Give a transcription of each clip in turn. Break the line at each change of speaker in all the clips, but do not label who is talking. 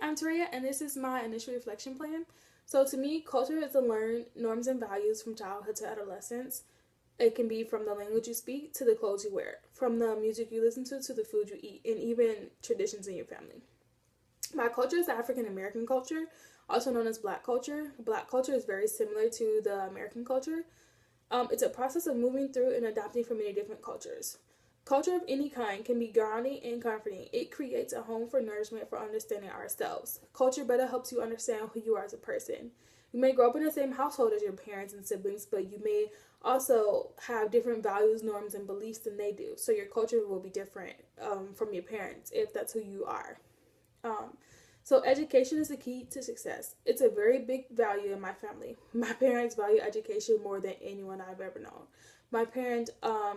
I'm Taria, and this is my initial reflection plan. So, to me, culture is to learn norms and values from childhood to adolescence. It can be from the language you speak to the clothes you wear, from the music you listen to the food you eat, and even traditions in your family. My culture is the African American culture, also known as Black culture. Black culture is very similar to the American culture. It's a process of moving through and adapting from many different cultures. Culture of any kind can be grounding and comforting. It creates a home for nourishment for understanding ourselves. Culture better helps you understand who you are as a person. You may grow up in the same household as your parents and siblings, but you may also have different values, norms, and beliefs than they do. So your culture will be different from your parents if that's who you are. Um, so education is the key to success. It's a very big value in my family. My parents value education more than anyone I've ever known. My parents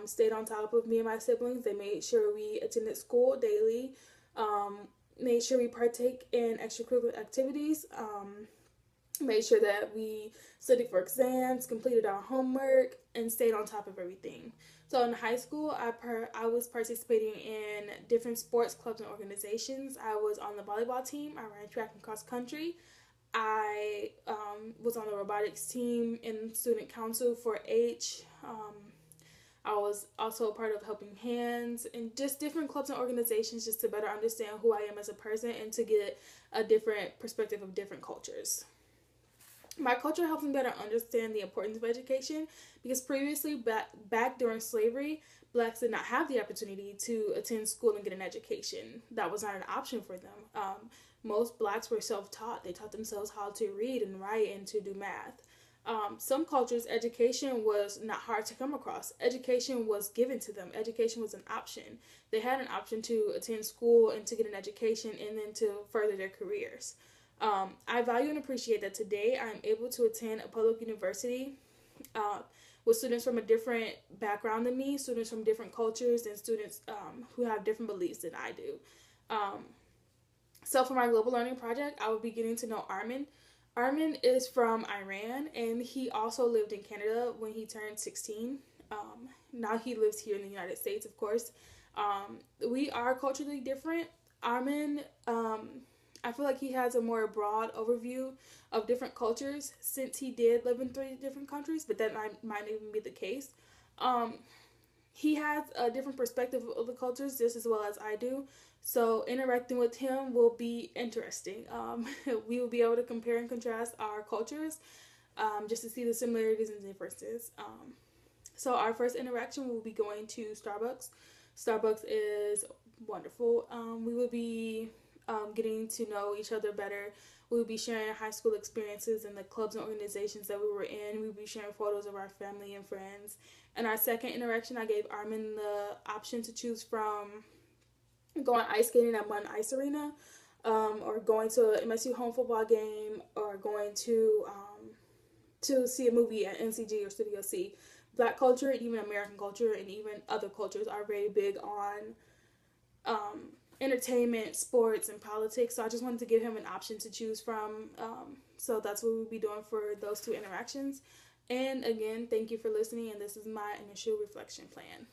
stayed on top of me and my siblings. They made sure we attended school daily, made sure we partake in extracurricular activities, made sure that we studied for exams, completed our homework, and stayed on top of everything. So in high school, I was participating in different sports clubs and organizations. I was on the volleyball team. I ran track and cross country. I was on the robotics team in student council for H. I was also a part of Helping Hands and just different clubs and organizations just to better understand who I am as a person and to get a different perspective of different cultures. My culture helps me better understand the importance of education because previously, back during slavery, blacks did not have the opportunity to attend school and get an education. That was not an option for them. Most blacks were self-taught. They taught themselves how to read and write and to do math. Some cultures, education was not hard to come across. Education was given to them. Education was an option. They had an option to attend school and to get an education and then to further their careers. I value and appreciate that today I'm able to attend a public university with students from a different background than me, students from different cultures, and students who have different beliefs than I do. Um, so for my global learning project, I will be getting to know Armin. Armin is from Iran, and he also lived in Canada when he turned 16. Now he lives here in the United States, of course. We are culturally different. Armin, I feel like he has a more broad overview of different cultures since he did live in 3 different countries, but that might even be the case. Um, he has a different perspective of the cultures just as well as I do. So interacting with him will be interesting. We will be able to compare and contrast our cultures just to see the similarities and differences. So our first interaction will be going to Starbucks. Starbucks is wonderful. We will be getting to know each other better. We will be sharing high school experiences and the clubs and organizations that we were in. We will be sharing photos of our family and friends. And our second interaction, I gave Armin the option to choose from going ice skating at One Ice Arena, or going to an MSU home football game, or going to see a movie at NCG or Studio C. Black culture and even American culture and even other cultures are very big on entertainment, sports, and politics. So I just wanted to give him an option to choose from. So that's what we'll be doing for those 2 interactions. And again, thank you for listening. And this is my initial reflection plan.